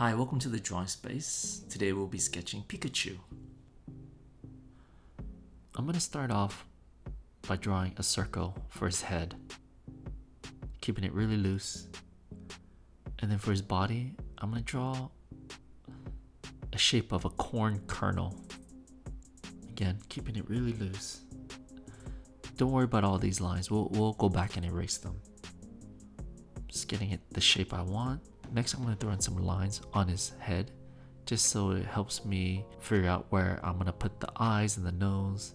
Hi, welcome to the drawing space. Today we'll be sketching Pikachu. I'm going to start off by drawing a circle for his head, keeping it really loose. And then for his body, I'm going to draw a shape of a corn kernel. Again, keeping it really loose. Don't worry about all these lines. We'll go back and erase them. Just getting it the shape I want. Next, I'm going to throw in some lines on his head, just so it helps me figure out where I'm going to put the eyes and the nose.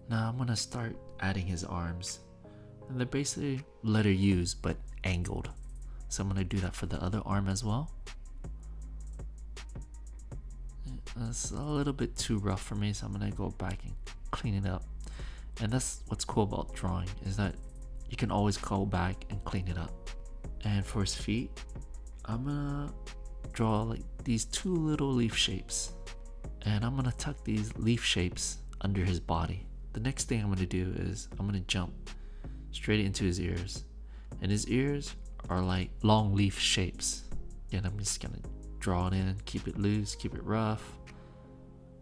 Now I'm going to start adding his arms. And they're basically letter U's, but angled. So I'm going to do that for the other arm as well. That's a little bit too rough for me, so I'm going to go back and clean it up. And that's what's cool about drawing, is that you can always go back and clean it up. And for his feet, I'm gonna draw like these two little leaf shapes. And I'm gonna tuck these leaf shapes under his body. The next thing I'm gonna do is I'm gonna jump straight into his ears. And his ears are like long leaf shapes. Again, I'm just gonna draw it in, keep it loose, keep it rough.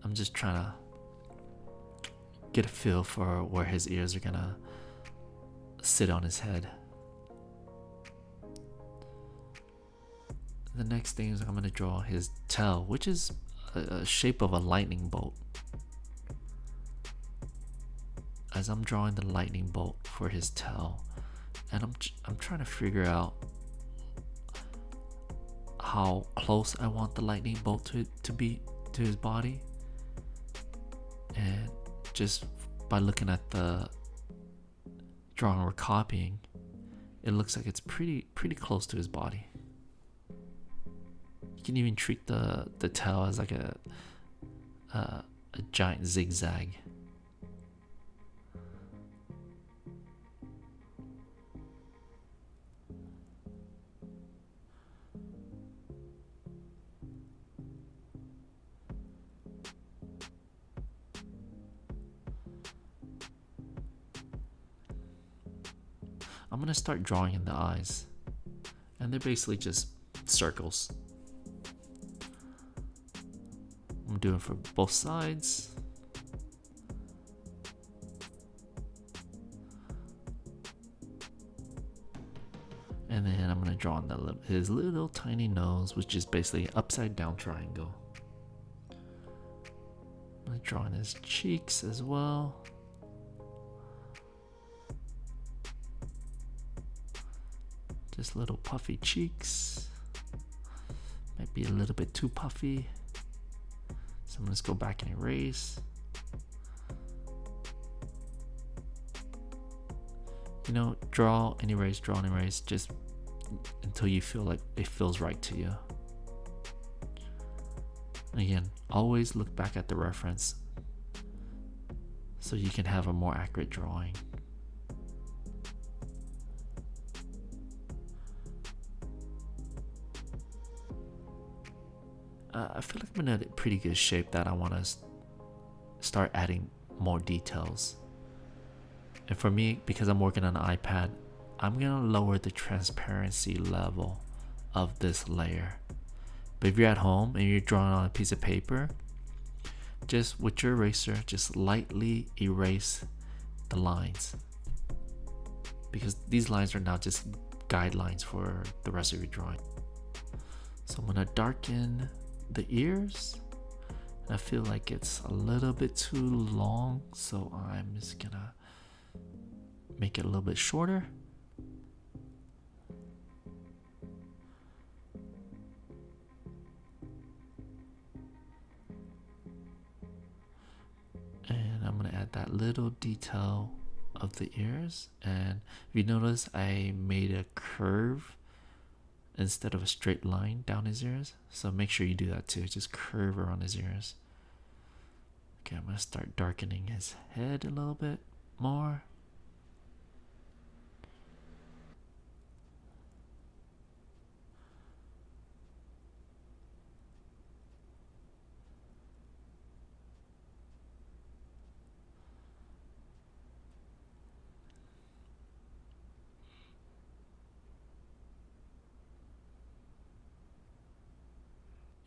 I'm just trying to get a feel for where his ears are gonna sit on his head. The next thing is I'm going to draw his tail, which is a shape of a lightning bolt. As I'm drawing the lightning bolt for his tail, and I'm trying to figure out how close I want the lightning bolt to be to his body. And just by looking at the drawing we're copying, it looks like it's pretty close to his body. You can even treat the tail as like a giant zigzag. I'm gonna start drawing in the eyes, and they're basically just circles. I'm doing for both sides. And then I'm gonna draw on his little tiny nose, which is basically an upside down triangle. I'm gonna draw on his cheeks as well. Just little puffy cheeks. Might be a little bit too puffy. So I'm gonna just go back and erase. You know, draw and erase, just until you feel like it feels right to you. Again, always look back at the reference so you can have a more accurate drawing. I feel like I'm in a pretty good shape that I want to start adding more details. And for me, because I'm working on an iPad, I'm gonna lower the transparency level of this layer. But if you're at home and you're drawing on a piece of paper, just with your eraser, just lightly erase the lines, because these lines are now just guidelines for the rest of your drawing. So I'm gonna darken the ears. I feel like it's a little bit too long, so I'm just gonna make it a little bit shorter. And I'm gonna add that little detail of the ears. And if you notice, I made a curve instead of a straight line down his ears. So make sure you do that too. Just curve around his ears. Okay, I'm gonna start darkening his head a little bit more.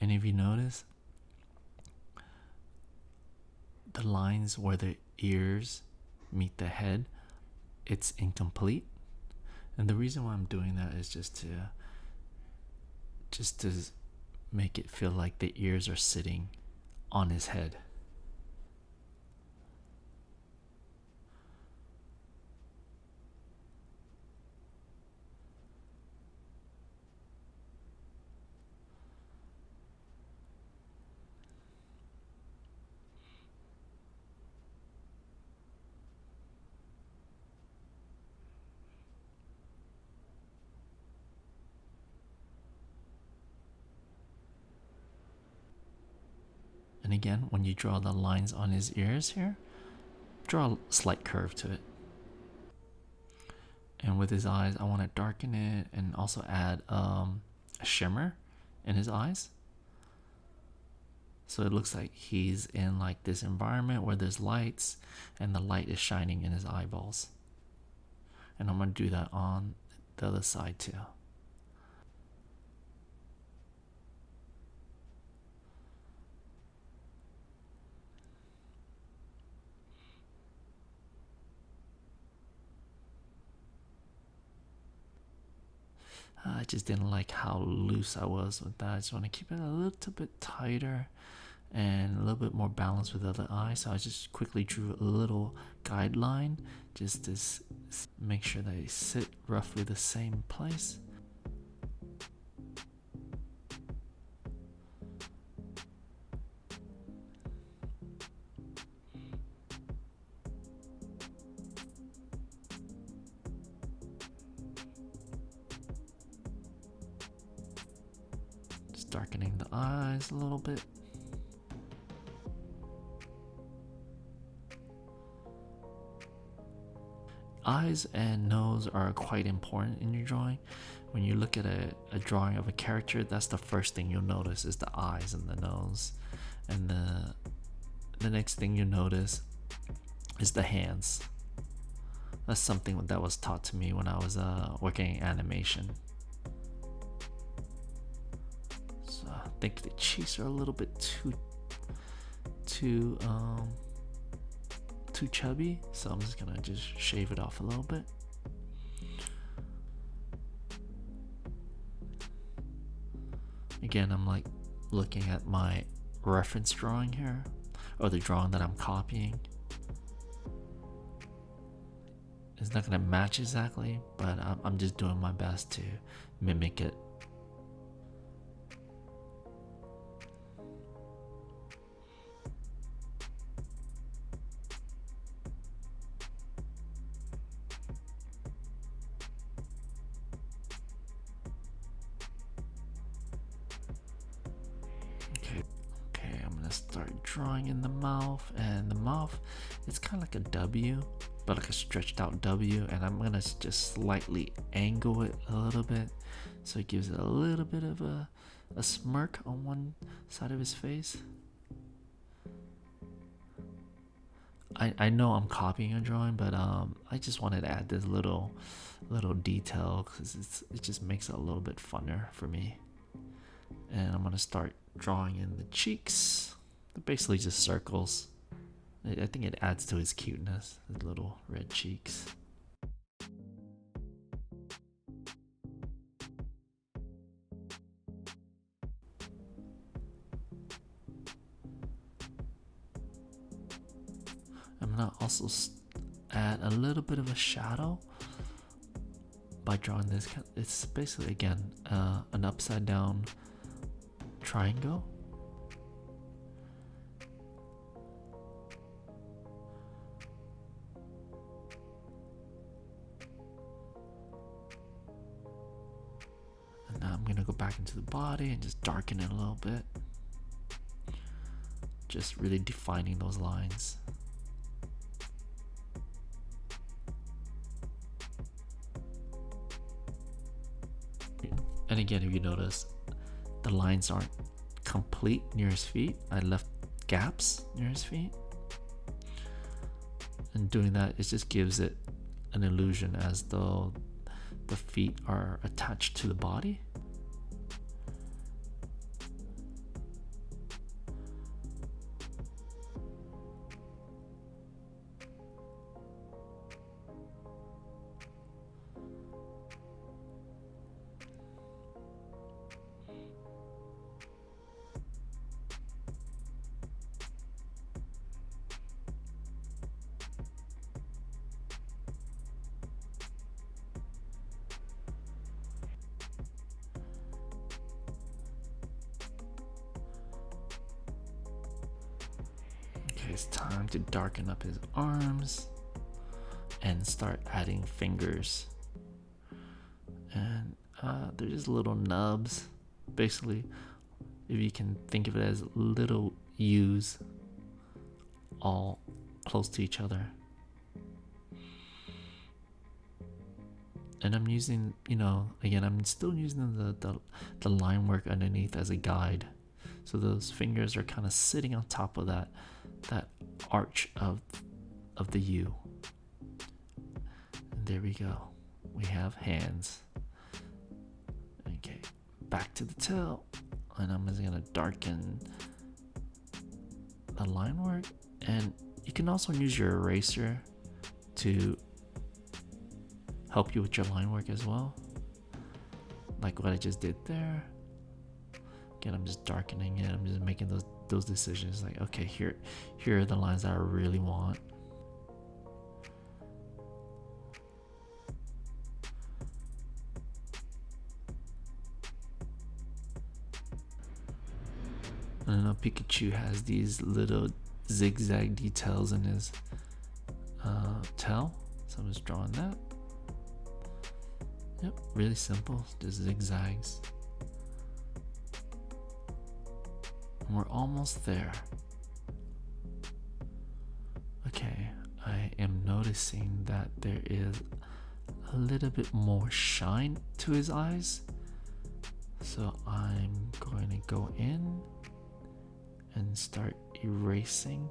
And if you notice, the lines where the ears meet the head, it's incomplete. And the reason why I'm doing that is just to make it feel like the ears are sitting on his head. And again, when you draw the lines on his ears here, draw a slight curve to it. And with his eyes, I want to darken it and also add a shimmer in his eyes. So it looks like he's in like this environment where there's lights and the light is shining in his eyeballs. And I'm going to do that on the other side too. I just didn't like how loose I was with that. I just want to keep it a little bit tighter and a little bit more balanced with the other eye. So I just quickly drew a little guideline just to make sure they sit roughly the same place. Just darkening the eyes a little bit. Eyes and nose are quite important in your drawing. When you look at a drawing of a character, that's the first thing you'll notice is the eyes and the nose. And the next thing you notice is the hands. That's something that was taught to me when I was working in animation. So I think the cheeks are a little bit too chubby, so I'm just gonna shave it off a little bit. Again, I'm like looking at my reference drawing here, or the drawing that I'm copying. It's not gonna match exactly, but I'm just doing my best to mimic it. Okay, I'm gonna start drawing in the mouth, and the mouth, it's kind of like a W, but like a stretched out W, and I'm gonna just slightly angle it a little bit so it gives it a little bit of a smirk on one side of his face. I know I'm copying a drawing, but I just wanted to add this little detail because it just makes it a little bit funner for me. And I'm gonna start drawing in the cheeks. They're basically just circles. I think it adds to his cuteness, his little red cheeks. I'm gonna also add a little bit of a shadow by drawing this. It's basically, again, an upside down triangle. And now I'm gonna go back into the body and just darken it a little bit, just really defining those lines. And again, if you notice, the lines aren't complete near his feet. I left gaps near his feet. And doing that, it just gives it an illusion as though the feet are attached to the body. it's time to darken up his arms and start adding fingers. And they're just little nubs. Basically, if you can think of it as little U's all close to each other. And I'm using, again, I'm still using the line work underneath as a guide. So those fingers are kind of sitting on top of that arch of the U. And there we go. We have hands. Okay, back to the tail. And I'm just gonna darken the line work. And you can also use your eraser to help you with your line work as well, like what I just did there. Again, I'm just darkening it. I'm just making those decisions, like, okay, here are the lines that I really want. I know Pikachu has these little zigzag details in his tail, so I'm just drawing that. Yep, really simple, just zigzags. And we're almost there. Okay, I am noticing that there is a little bit more shine to his eyes. So I'm going to go in and start erasing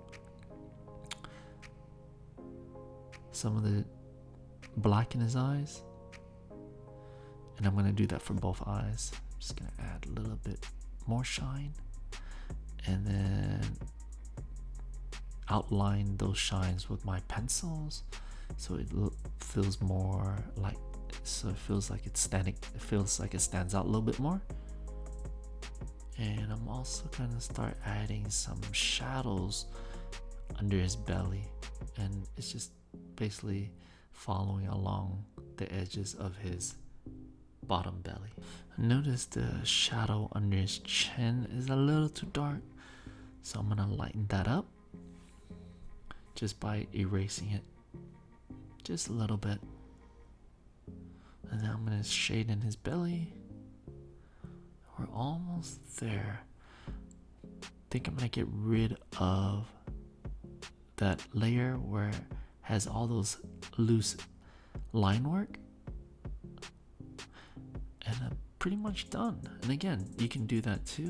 some of the black in his eyes. And I'm going to do that for both eyes. I'm just going to add a little bit more shine and then outline those shines with my pencils so it feels more like, so it feels like it's standing, it feels like it stands out a little bit more. And I'm also going to start adding some shadows under his belly, and it's just basically following along the edges of his bottom belly. Notice the shadow under his chin is a little too dark, so I'm gonna lighten that up just by erasing it just a little bit. And then I'm gonna shade in his belly. We're almost there. I think I'm gonna get rid of that layer where it has all those loose line work. And I'm pretty much done. And again, you can do that too.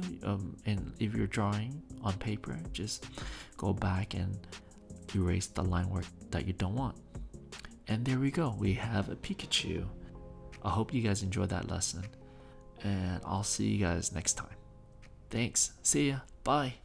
And if you're drawing on paper, just go back and erase the line work that you don't want. And there we go. We have a Pikachu. I hope you guys enjoyed that lesson. And I'll see you guys next time. Thanks. See ya. Bye.